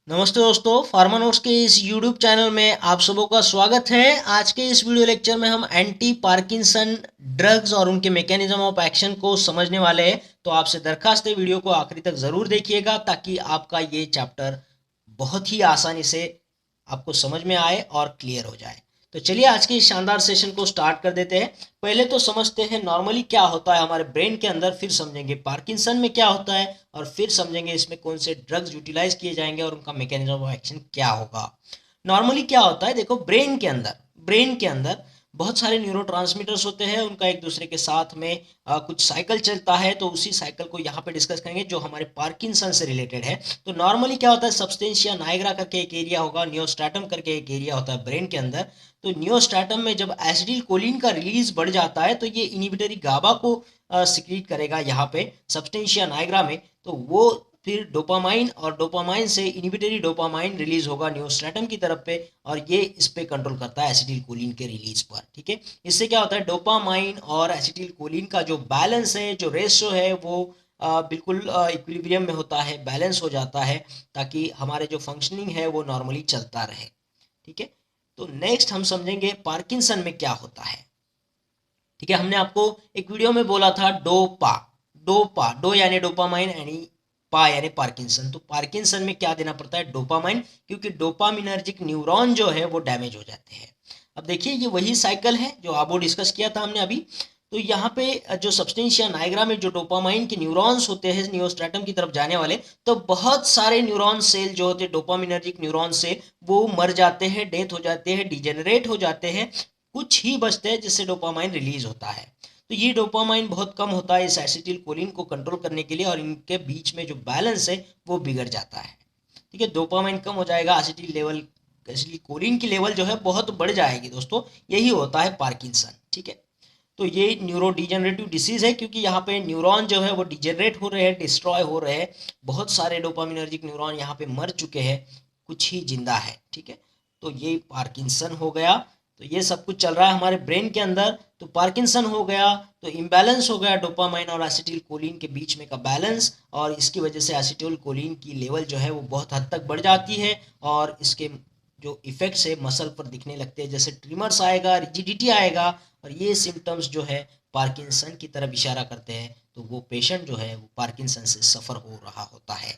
नमस्ते दोस्तों, pharma notes के इस यूट्यूब चैनल में आप सबों का स्वागत है। आज के इस वीडियो लेक्चर में हम एंटी पार्किंसन ड्रग्स और उनके मैकेनिज्म ऑफ एक्शन को समझने वाले हैं। तो आपसे दरखास्त है, वीडियो को आखिरी तक ज़रूर देखिएगा ताकि आपका ये चैप्टर बहुत ही आसानी से आपको समझ में आए और क्लियर हो जाए। तो चलिए आज के इस शानदार सेशन को स्टार्ट कर देते हैं। पहले तो समझते हैं नॉर्मली क्या होता है हमारे ब्रेन के अंदर, फिर समझेंगे पार्किंसन में क्या होता है और फिर समझेंगे इसमें कौन से ड्रग्स यूटिलाइज किए जाएंगे और उनका मैकेनिज्म ऑफ एक्शन क्या होगा। नॉर्मली क्या होता है, देखो ब्रेन के अंदर बहुत सारे न्यूरोट्रांसमीटर्स होते हैं, उनका एक दूसरे के साथ में कुछ साइकिल चलता है। तो उसी साइकिल को यहाँ पे डिस्कस करेंगे जो हमारे पार्किंसन से रिलेटेड है। तो नॉर्मली क्या होता है, सब्सटेंशिया नाइग्रा करके एक एरिया होगा, नियोस्ट्रैटम करके एक एरिया होता है ब्रेन के अंदर। तो नियोस्ट्रैटम में जब एसिटिल कोलिन का रिलीज बढ़ जाता है तो ये इनिबिटरी गाबा को सिक्रीट करेगा यहाँ पे सब्सटेंशिया नाइग्रा में। तो वो फिर डोपामाइन और डोपामाइन से इनिबिटरी डोपामाइन रिलीज होगा न्यूरोस्ट्रेटम की तरफ पे, और ये इस पे कंट्रोल करता है एसिटिल कोलिन के रिलीज पर। ठीक है, इससे क्या होता है, डोपामाइन और एसिटिल कोलिन का जो बैलेंस है, जो रेशियो है, वो बिल्कुल इक्विलिब्रियम में होता है, बैलेंस हो जाता है, ताकि हमारे जो फंक्शनिंग है वो नॉर्मली चलता रहे। ठीक है, तो नेक्स्ट हम समझेंगे पार्किंसन में क्या होता है। ठीक है, हमने आपको एक वीडियो में बोला था डोपा, डोपा डो यानी डोपामाइन, यानी पा यानी पार्किंसन। तो पार्किंसन में क्या देना पड़ता है, डोपामाइन, क्योंकि डोपामिनर्जिक न्यूरॉन जो है वो डैमेज हो जाते हैं। अब देखिए ये वही साइकिल है जो आपको डिस्कस किया था हमने अभी। तो यहाँ पे जो सब्सटेंशिया नाइग्रा में जो डोपामाइन के न्यूरॉन्स होते हैं नियोस्ट्रेटम की तरफ जाने वाले, तो बहुत सारे न्यूरॉन सेल जो होते हैं डोपामिनर्जिक न्यूरॉन सेल, वो मर जाते हैं, डेथ हो जाते हैं, डिजेनरेट हो जाते हैं। कुछ ही बचते हैं जिससे डोपामाइन रिलीज होता है। तो ये डोपामाइन बहुत कम होता है इस एसिटिल कोलिन को कंट्रोल करने के लिए, और इनके बीच में जो बैलेंस है वो बिगड़ जाता है। ठीक है, डोपामाइन कम हो जाएगा, एसिटिल लेवल, एसिटिल कोलिन की लेवल जो है बहुत बढ़ जाएगी दोस्तों। यही होता है पार्किंसन। ठीक है, तो ये न्यूरो डिजेनरेटिव डिसीज है, क्योंकि यहाँ पे न्यूरॉन जो है वो डिजेनरेट हो रहे हैं, डिस्ट्रॉय हो रहे हैं। बहुत सारे डोपामिनर्जिक न्यूरॉन यहाँ पे मर चुके हैं, कुछ ही जिंदा है। ठीक है, तो ये पार्किंसन हो गया। तो ये सब कुछ चल रहा है हमारे ब्रेन के अंदर। तो पार्किंसन हो गया तो इम्बैलेंस हो गया डोपामाइन और एसिटिल कोलिन के बीच में का बैलेंस, और इसकी वजह से एसिटिल कोलिन की लेवल जो है वो बहुत हद तक बढ़ जाती है, और इसके जो इफेक्ट्स है मसल पर दिखने लगते हैं, जैसे ट्रिमर्स आएगा, रिजिडिटी आएगा, और ये सिम्टम्स जो है पार्किंसन की तरफ इशारा करते हैं। तो वो पेशेंट जो है वो पार्किंसन से सफ़र हो रहा होता है।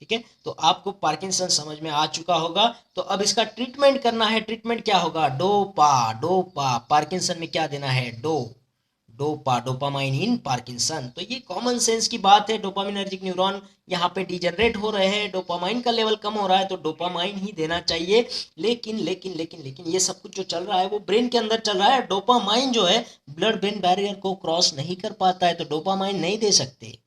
ठीक है, तो आपको पार्किंसन समझ में आ चुका होगा। तो अब इसका ट्रीटमेंट करना है। ट्रीटमेंट क्या होगा, डोपा, डोपा पार्किंसन में क्या देना है, डोपा डोपामाइन इन पार्किंसन। तो ये कॉमन सेंस की बात है, डोपामिनर्जिक न्यूरॉन यहाँ पे डिजनरेट हो रहे हैं, डोपामाइन का लेवल कम हो रहा है, तो डोपामाइन ही देना चाहिए। लेकिन लेकिन लेकिन लेकिन ये सब कुछ जो चल रहा है वो ब्रेन के अंदर चल रहा है। डोपामाइन जो है ब्लड ब्रेन बैरियर को क्रॉस नहीं कर पाता है, तो डोपामाइन नहीं दे सकते।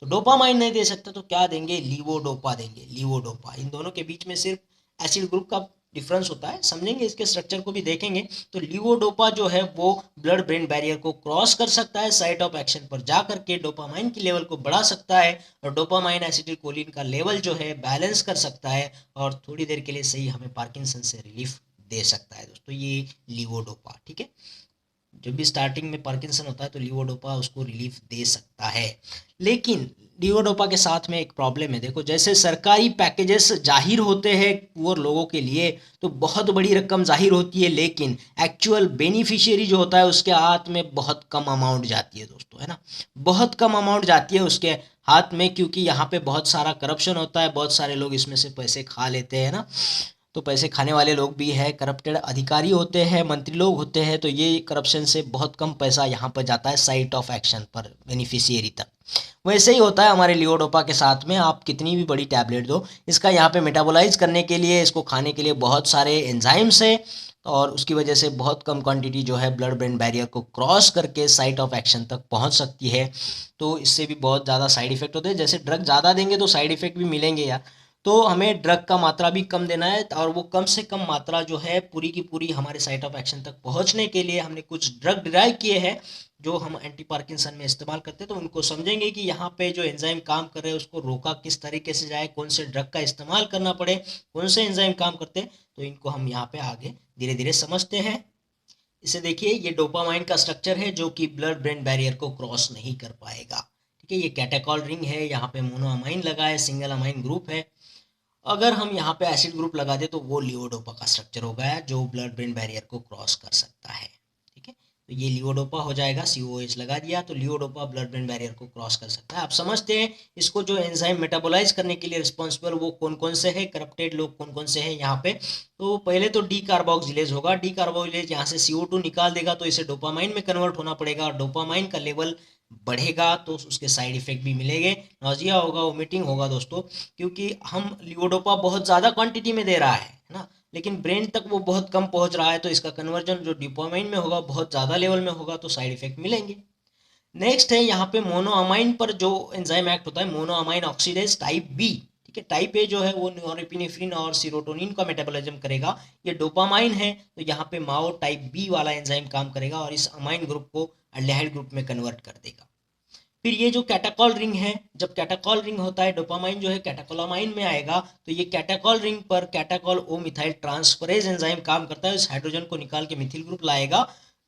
तो डोपामाइन नहीं दे सकते तो क्या देंगे, लीवोडोपा देंगे, लीवोडोपा। इन दोनों के बीच में सिर्फ एसिड ग्रुप का डिफरेंस होता है, समझेंगे, इसके स्ट्रक्चर को भी देखेंगे। तो लीवोडोपा जो है वो ब्लड ब्रेन बैरियर को क्रॉस कर सकता है, साइट ऑफ एक्शन पर जा करके डोपामाइन की लेवल को बढ़ा सकता है, और डोपामाइन एसिटिल कोलिन का लेवल जो है बैलेंस कर सकता है, और थोड़ी देर के लिए सही हमें पार्किंसन से रिलीफ दे सकता है दोस्तों, ये लीवोडोपा। ठीक है, जब भी स्टार्टिंग में पार्किंसन होता है तो लीवोडोपा उसको रिलीफ दे सकता है। लेकिन लीवोडोपा के साथ में एक प्रॉब्लम है, देखो जैसे सरकारी पैकेजेस जाहिर होते हैं पुअर लोगों के लिए, तो बहुत बड़ी रकम जाहिर होती है, लेकिन एक्चुअल बेनिफिशियरी जो होता है उसके हाथ में बहुत कम अमाउंट जाती है दोस्तों, है ना। बहुत कम अमाउंट जाती है उसके हाथ में, क्योंकि यहाँ पे बहुत सारा करप्शन होता है, बहुत सारे लोग इसमें से पैसे खा लेते हैं ना। तो पैसे खाने वाले लोग भी है, करप्टेड अधिकारी होते हैं, मंत्री लोग होते हैं, तो ये करप्शन से बहुत कम पैसा यहाँ पर जाता है साइट ऑफ एक्शन पर बेनिफिशियरी तक। वैसे ही होता है हमारे लियोडोपा के साथ में, आप कितनी भी बड़ी टैबलेट दो, इसका यहाँ पे मेटाबोलाइज करने के लिए, इसको खाने के लिए बहुत सारे एंजाइम्स है, और उसकी वजह से बहुत कम क्वांटिटी जो है ब्लड ब्रेन बैरियर को क्रॉस करके साइट ऑफ एक्शन तक पहुंच सकती है। तो इससे भी बहुत ज़्यादा साइड इफेक्ट होते हैं, जैसे ड्रग ज़्यादा देंगे तो साइड इफेक्ट भी मिलेंगे यार। तो हमें ड्रग का मात्रा भी कम देना है, और वो कम से कम मात्रा जो है पूरी की पूरी हमारे साइट ऑफ एक्शन तक पहुंचने के लिए हमने कुछ ड्रग डिराइव किए हैं जो हम एंटी पार्किंसन में इस्तेमाल करते हैं। तो उनको समझेंगे कि यहाँ पे जो एंजाइम काम कर रहे हैं उसको रोका किस तरीके से जाए, कौन से ड्रग का इस्तेमाल करना पड़े, कौन से एंजाइम काम करते हैं। तो इनको हम यहाँ पे आगे धीरे धीरे समझते हैं। इसे देखिए, ये डोपामाइन का स्ट्रक्चर है जो कि ब्लड ब्रेन बैरियर को क्रॉस नहीं कर पाएगा। ठीक है, ये कैटेकॉल रिंग है, यहाँ पे मोनोअमाइन लगा है, सिंगल अमाइन ग्रुप है। अगर हम यहाँ पे एसिड ग्रुप लगा दे तो वो लियोडोपा का स्ट्रक्चर होगा जो ब्लड ब्रेन बैरियर को क्रॉस कर सकता है। ठीक है, तो ये लियोडोपा हो जाएगा, COH लगा दिया तो लियोडोपा ब्लड ब्रेन बैरियर को क्रॉस कर सकता है। आप समझते हैं इसको जो एंजाइम मेटाबोलाइज करने के लिए रिस्पॉन्सिबल वो कौन कौन से हैं, करप्टेड लोग कौन कौन से हैं यहाँ पे। तो पहले तो डी कार्बोक्सिलेज होगा, डी कार्बोक्सिलेज यहाँ से CO2 निकाल देगा तो इसे डोपामाइन में कन्वर्ट होना पड़ेगा, और डोपामाइन का लेवल बढ़ेगा तो उसके साइड इफेक्ट भी मिलेंगे, नौजिया होगा, वोमिटिंग होगा दोस्तों, क्योंकि हम लियोडोपा बहुत ज़्यादा क्वांटिटी में दे रहा है ना, लेकिन ब्रेन तक वो बहुत कम पहुंच रहा है, तो इसका कन्वर्जन जो डोपामाइन में होगा बहुत ज़्यादा लेवल में होगा, तो साइड इफेक्ट मिलेंगे। नेक्स्ट है यहाँ पे मोनोअमाइन पर जो एंजाइम एक्ट होता है, मोनोअमाइन ऑक्सीडेज टाइप बी। ठीक है, टाइप ए जो है वो नॉरएपिनेफ्रिन और सीरोटोनिन का मेटाबॉलिज्म करेगा, ये डोपामाइन है, तो यहाँ पे माओ टाइप बी वाला एंजाइम काम करेगा और इस अमाइन ग्रुप को अल्डेहाइड ग्रुप में कन्वर्ट कर देगा। फिर ये जो कैटाकॉल रिंग है, जब कैटाकॉल रिंग होता है डोपामाइन जो है कैटाकोलामाइन में आएगा, तो ये कैटाकॉल रिंग पर कैटाकॉल ओ मिथाइल ट्रांसफरेज एंजाइम काम करता है, इस हाइड्रोजन को निकाल के मिथिल ग्रुप लाएगा।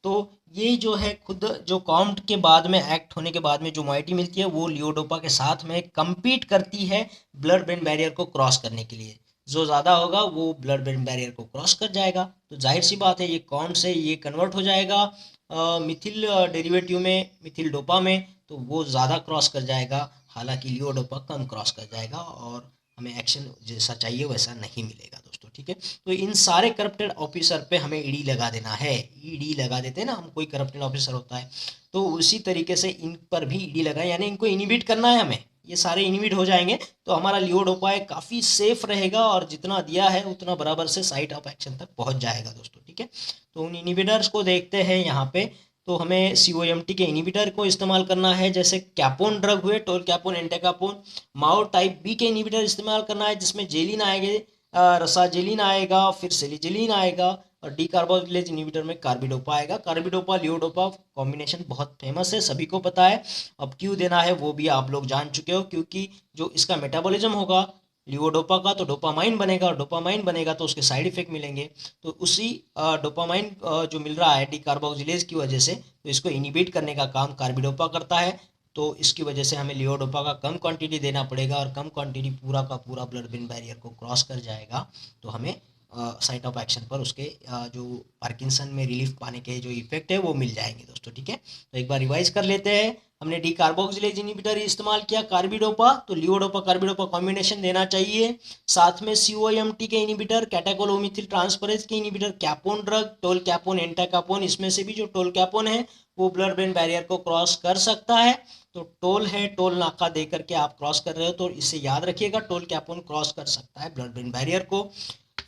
तो ये जो है खुद जो कॉम्ट के बाद में एक्ट होने के बाद में जो मॉइटी मिलती है वो लियोडोपा के साथ में कम्पीट करती है ब्लड ब्रेन बैरियर को क्रॉस करने के लिए, जो ज़्यादा होगा वो ब्लड ब्रेन बैरियर को क्रॉस कर जाएगा। तो जाहिर सी बात है ये कॉम्ट से ये कन्वर्ट हो जाएगा मिथिल डेरिवेटिव में, मिथिल डोपा में, तो वो ज़्यादा क्रॉस कर जाएगा, हालांकि लियोडोपा कम क्रॉस कर जाएगा और हमें एक्शन जैसा चाहिए वैसा नहीं मिलेगा दोस्तों। ठीक है, तो इन सारे करप्टेड ऑफिसर पे हमें ईडी लगा देना है, ईडी लगा देते हैं ना हम, कोई करप्टेड ऑफिसर होता है तो उसी तरीके से इन पर भी ईडी लगाए, यानी इनको इनिबिट करना है हमें, ये सारे इनिबिट हो जाएंगे तो हमारा लियोडोपा काफ़ी सेफ रहेगा और जितना दिया है उतना बराबर से साइट ऑफ एक्शन तक पहुंच जाएगा दोस्तों। ठीक है, तो उन इनिबिटर्स को देखते हैं यहाँ पे। तो हमें COMT के इनिबिटर को इस्तेमाल करना है, जैसे कैपोन ड्रग हुए, टोल कैपोन, एंटाकापोन। माओ टाइप बी के इनिबिटर इस्तेमाल करना है जिसमें जेलिन आएंगे, रसाजेलिन आएगा, फिर सेलिजेलिन आएगा, और डी कार्बोक्सिलेज इनिबिटर में कार्बिडोपा आएगा। कार्बिडोपा लियोडोपा कॉम्बिनेशन बहुत फेमस है, सभी को पता है, अब क्यों देना है वो भी आप लोग जान चुके हो, क्योंकि जो इसका मेटाबॉलिज्म होगा लियोडोपा का तो डोपामाइन बनेगा, और डोपामाइन बनेगा तो उसके साइड इफेक्ट मिलेंगे, तो उसी डोपामाइन जो मिल रहा है डी कार्बोक्सिलेज की वजह से, तो इसको इनिबिट करने का काम कार्बिडोपा करता है, तो इसकी वजह से हमें लियोडोपा का कम क्वांटिटी देना पड़ेगा, और कम क्वांटिटी पूरा का पूरा ब्लड ब्रेन बैरियर को क्रॉस कर जाएगा, तो हमें साइट ऑफ एक्शन पर उसके जो पार्किंसन में रिलीफ पाने के जो इफेक्ट है वो मिल जाएंगे दोस्तों। ठीक है, तो एक बार रिवाइज कर लेते हैं, हमने डी कार्बोक्सिलेज इनिबिटर इस्तेमाल किया, कार्बिडोपा, तो लियोडोपा कार्बिडोपा कॉम्बिनेशन देना चाहिए, साथ में COMT के इनिबिटर, कैटाकोलोमिथिल ट्रांसफरेज के inhibitor, capone drug, tolcapone, entacapone, इसमें से भी जो टोल कैपोन है वो ब्लड ब्रेन बैरियर को क्रॉस कर सकता है, तो टोल है, टोल नाका दे करके आप क्रॉस कर रहे हो तो इससे याद रखिएगा टोल कैपोन क्रॉस कर सकता है ब्लड ब्रेन बैरियर को।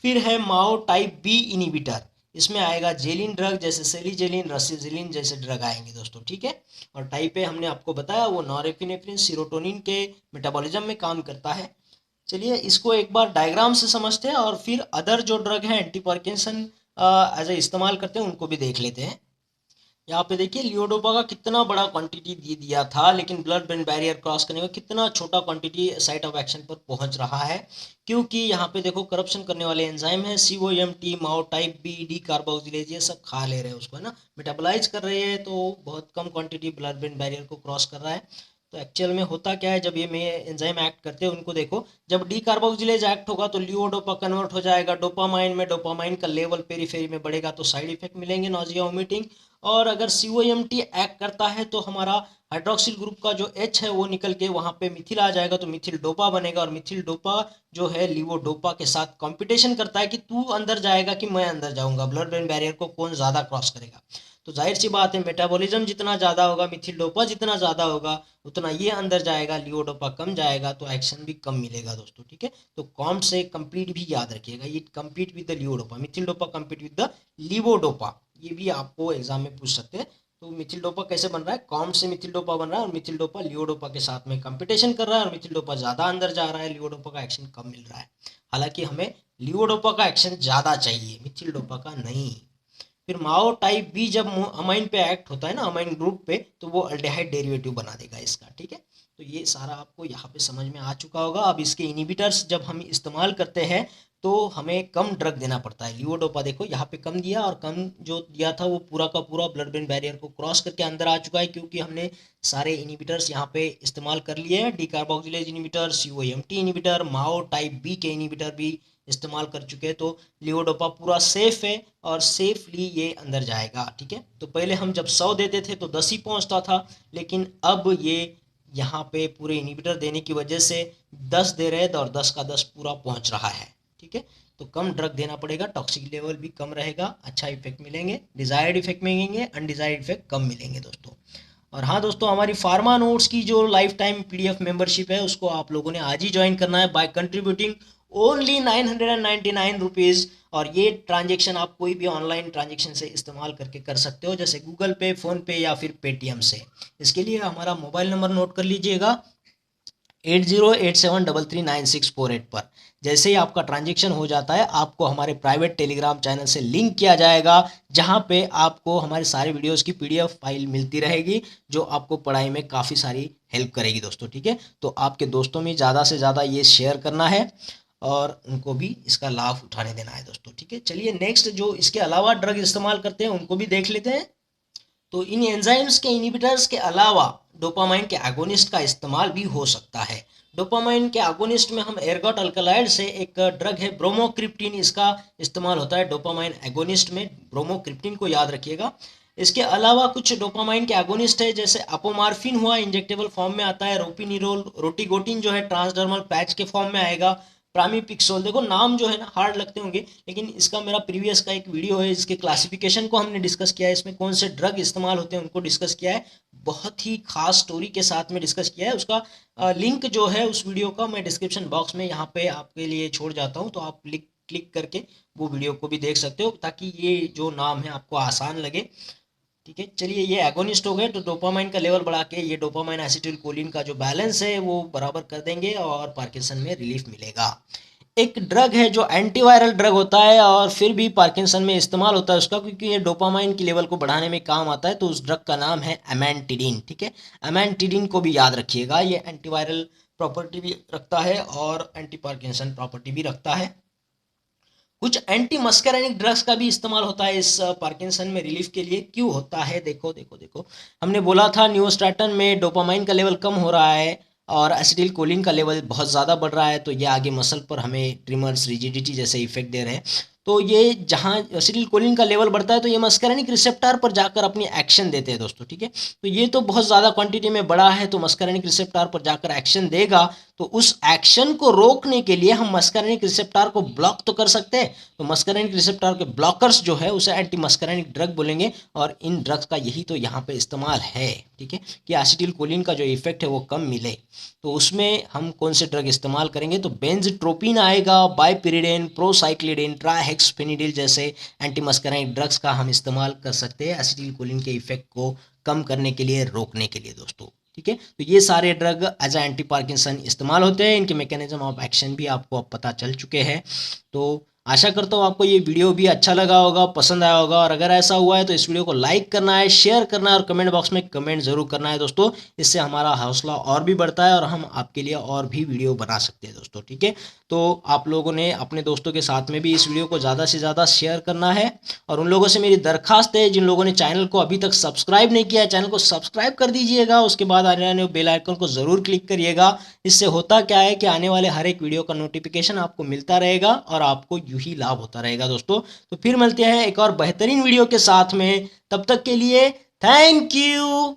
फिर है माओ टाइप बी इनिबिटर, इसमें आएगा जेलिन ड्रग, जैसे सेलिजेलिन, रसीजेलिन जैसे ड्रग आएंगे दोस्तों। ठीक है, और टाइप ए हमने आपको बताया वो नॉरएपिनेफ्रिन सीरोटोनिन के मेटाबॉलिज्म में काम करता है। चलिए इसको एक बार डायग्राम से समझते हैं और फिर अदर जो ड्रग है एंटी पार्किंसन एज ए इस्तेमाल करते हैं उनको भी देख लेते हैं। यहाँ पे देखिए लियोडोपा का कितना बड़ा क्वांटिटी दिया था, लेकिन ब्लड ब्रेन बैरियर क्रॉस करने में कितना छोटा क्वांटिटी साइट ऑफ एक्शन पर पहुंच रहा है, क्योंकि यहाँ पे देखो करप्शन करने वाले एंजाइम है COMT, माओ टाइप बी, डी कार्बोक्सिलेज, ये सब खा ले रहे हैं उसको, है ना, मेटाबोलाइज कर रहे हैं, तो बहुत कम क्वांटिटी ब्लड ब्रेन बैरियर को क्रॉस कर रहा है। तो एक्चुअल में होता क्या है, जब ये में एंजाइम एक्ट करते हैं उनको देखो, जब डी कार्बोक्सिलेज एक्ट होगा तो लियोडोपा कन्वर्ट हो जाएगा डोपामाइन में, डोपामाइन का लेवल पेरीफेरी में बढ़ेगा तो साइड इफेक्ट मिलेंगे, नॉजिया, वोमिटिंग। और अगर COMT एक्ट करता है तो हमारा हाइड्रोक्सिल ग्रुप का जो H है वो निकल के वहाँ पे मिथिल आ जाएगा, तो मिथिल डोपा बनेगा, और मिथिल डोपा जो है लिवोडोपा के साथ कंपटीशन करता है कि तू अंदर जाएगा कि मैं अंदर जाऊंगा, ब्लड ब्रेन बैरियर को कौन ज़्यादा क्रॉस करेगा। तो जाहिर सी बात है मेटाबॉलिज्म जितना ज़्यादा होगा, मिथिल डोपा जितना ज़्यादा होगा उतना ये अंदर जाएगा, लिवोडोपा कम जाएगा तो एक्शन भी कम मिलेगा दोस्तों। ठीक है, तो कॉम्ट से कंप्लीट भी याद रखिएगा, ये compete with the levodopa, Mithil dopa compete with the levodopa, ये भी आपको एग्जाम में पूछ सकते हैं। तो मिथिल डोपा कैसे बन रहा है, कॉम्ट से मिथिल डोपा बन रहा है, और मिथिल डोपा लियोडोपा के साथ में कंपटीशन कर रहा है, और मिथिल डोपा ज़्यादा अंदर जा रहा है, लियोडोपा का एक्शन कम मिल रहा है, हालांकि हमें लियोडोपा का एक्शन ज़्यादा चाहिए, मिथिल डोपा का नहीं। फिर माओ टाइप बी जब अमाइन पे एक्ट होता है ना, अमाइन ग्रुप पे, तो वो अल्डेहाइड डेरिवेटिव बना देगा इसका। ठीक है, तो ये सारा आपको यहाँ पे समझ में आ चुका होगा। अब इसके इनिबिटर्स जब हम इस्तेमाल करते हैं तो हमें कम ड्रग देना पड़ता है। लीवोडोपा देखो यहाँ पे कम दिया, और कम जो दिया था वो पूरा का पूरा ब्लड ब्रेन बैरियर को क्रॉस करके अंदर आ चुका है, क्योंकि हमने सारे इनिबिटर्स यहाँ पे इस्तेमाल कर लिए हैं। डीकार्बोक्सिलेज इनिबिटर, COMT इनिबिटर, माओ टाइप बी के इनिबिटर भी इस्तेमाल कर चुके हैं। तो लीवोडोपा पूरा सेफ है और सेफली ये अंदर जाएगा, ठीक है। तो पहले हम जब 100 देते थे तो 10 ही पहुंचता था, लेकिन अब ये यहाँ पे पूरे इनिबिटर देने की वजह से 10 दे रहे थे और 10 का 10 पूरा पहुंच रहा है, ठीक है। तो कम ड्रग देना पड़ेगा, टॉक्सिक लेवल भी कम रहेगा, अच्छा इफेक्ट मिलेंगे, डिजायर्ड इफेक्ट मिलेंगे, अनडिजायर्ड इफेक्ट कम मिलेंगे दोस्तों। और हाँ दोस्तों, हमारी फार्मा नोट्स की जो लाइफ टाइम PDF मेंबरशिप है उसको आप लोगों ने आज ही ज्वाइन करना है बाय कंट्रीब्यूटिंग ओनली 999 रुपीज़। और ये ट्रांजेक्शन आप कोई भी ऑनलाइन ट्रांजेक्शन से इस्तेमाल करके कर सकते हो, जैसे गूगल पे, फ़ोनपे या फिर पेटीएम से। इसके लिए हमारा मोबाइल नंबर नोट कर लीजिएगा 8087339648 पर। जैसे ही आपका ट्रांजेक्शन हो जाता है आपको हमारे प्राइवेट टेलीग्राम चैनल से लिंक किया जाएगा, जहां पे आपको हमारे सारे वीडियोस की PDF फाइल मिलती रहेगी, जो आपको पढ़ाई में काफ़ी सारी हेल्प करेगी दोस्तों, ठीक है। तो आपके दोस्तों में ज़्यादा से ज़्यादा ये शेयर करना है और उनको भी इसका लाभ उठाने देना है दोस्तों, ठीक है। चलिए नेक्स्ट, जो इसके अलावा ड्रग इस्तेमाल करते हैं उनको भी देख लेते हैं। तो इन एंजाइम्स के इनिबिटर्स के अलावा डोपामाइन के एगोनिस्ट का इस्तेमाल भी हो सकता है। डोपामाइन के एगोनिस्ट में हम एर्गोट अल्कलॉइड से एक ड्रग है ब्रोमोक्रिप्टिन, इसका इस्तेमाल होता है डोपामाइन एगोनिस्ट में। ब्रोमोक्रिप्टिन को याद रखिएगा। इसके अलावा कुछ डोपामाइन के एगोनिस्ट है, जैसे अपोमार्फिन हुआ, इंजेक्टेबल फॉर्म में आता है। रोपिनिरोल, रोटिगोटिन जो है ट्रांसडर्मल पैच के फॉर्म में आएगा। प्रामीपिक्सोल, देखो नाम जो है ना हार्ड लगते होंगे, लेकिन इसका मेरा प्रीवियस का एक वीडियो है, इसके क्लासिफिकेशन को हमने डिस्कस किया है, इसमें कौन से ड्रग इस्तेमाल होते हैं उनको डिस्कस किया है, बहुत ही खास स्टोरी के साथ में डिस्कस किया है। उसका लिंक जो है उस वीडियो का मैं डिस्क्रिप्शन बॉक्स में यहाँ पे आपके लिए छोड़ जाता हूँ, तो आप क्लिक करके वो वीडियो को भी देख सकते हो, ताकि ये जो नाम है आपको आसान लगे, ठीक है। चलिए, ये एगोनिस्ट हो गए, तो डोपामाइन का लेवल बढ़ा के ये डोपामाइन एसिटिलकोलिन का जो बैलेंस है वो बराबर कर देंगे और पार्किंसन में रिलीफ मिलेगा। एक ड्रग है जो एंटीवायरल ड्रग होता है और फिर भी पार्किंसन में इस्तेमाल होता है उसका, क्योंकि ये डोपामाइन की लेवल को बढ़ाने में काम आता है। तो उस ड्रग का नाम है एमेंटिडिन, ठीक है। एमेंटिडिन को भी याद रखिएगा, ये एंटीवायरल प्रॉपर्टी भी रखता है और एंटी पार्किंसन प्रॉपर्टी भी रखता है। कुछ एंटी मस्करेनिक ड्रग्स का भी इस्तेमाल होता है इस पार्किंसन में रिलीफ के लिए। क्यों होता है, देखो देखो देखो, हमने बोला था न्यूरोस्टैटिन में डोपामाइन का लेवल कम हो रहा है और एसिटिलकोलिन का लेवल बहुत ज़्यादा बढ़ रहा है, तो ये आगे मसल पर हमें ट्रिमर्स, रिजिडिटी जैसे इफेक्ट दे रहे हैं। तो ये जहाँ एसिटिलकोलिन का लेवल बढ़ता है तो ये मस्करेनिक रिसेप्टर पर जाकर अपनी एक्शन देते हैं दोस्तों, ठीक है। तो ये तो बहुत ज़्यादा क्वांटिटी में बढ़ा है, तो मस्करेनिक रिसेप्टर पर जाकर एक्शन देगा, तो उस एक्शन को रोकने के लिए हम मस्करेनिक रिसेप्टर को ब्लॉक तो कर सकते हैं। तो मस्करेनिक रिसेप्टर के ब्लॉकर्स जो है उसे एंटी मस्करेनिक ड्रग बोलेंगे, और इन ड्रग्स का यही तो यहाँ पे इस्तेमाल है, ठीक है, कि एसिटिलकोलिन का जो इफेक्ट है वो कम मिले। तो उसमें हम कौन से ड्रग इस्तेमाल करेंगे, तो बेंजट्रोपिन आएगा, बाइपिरिडेन, प्रोसाइक्लिडिन, ट्राइहेक्सफेनिडिल जैसे एंटी मस्करेनिक ड्रग्स का हम इस्तेमाल कर सकते हैं एसिटिलकोलिन के इफेक्ट को कम करने के लिए, रोकने के लिए दोस्तों, ठीक है। तो ये सारे drug as a anti Parkinson इस्तेमाल होते हैं, इनके मैकेनिज्म ऑफ एक्शन भी आपको अब पता चल चुके हैं। तो आशा करता हूँ आपको ये वीडियो भी अच्छा लगा होगा, पसंद आया होगा, और अगर ऐसा हुआ है तो इस वीडियो को लाइक करना है, शेयर करना है और कमेंट बॉक्स में कमेंट जरूर करना है दोस्तों। इससे हमारा हौसला और भी बढ़ता है और हम आपके लिए और भी वीडियो बना सकते हैं दोस्तों, ठीक है। तो आप लोगों ने अपने दोस्तों के साथ में भी इस वीडियो को ज़्यादा से ज़्यादा शेयर करना है। और उन लोगों से मेरी दरखास्त है जिन लोगों ने चैनल को अभी तक सब्सक्राइब नहीं किया है, चैनल को सब्सक्राइब कर दीजिएगा, उसके बाद आने वाले बेल आइकन को ज़रूर क्लिक करिएगा। इससे होता क्या है कि आने वाले हर एक वीडियो का नोटिफिकेशन आपको मिलता रहेगा और आपको यूं ही लाभ होता रहेगा दोस्तों। तो फिर मिलते हैं एक और बेहतरीन वीडियो के साथ में, तब तक के लिए थैंक यू।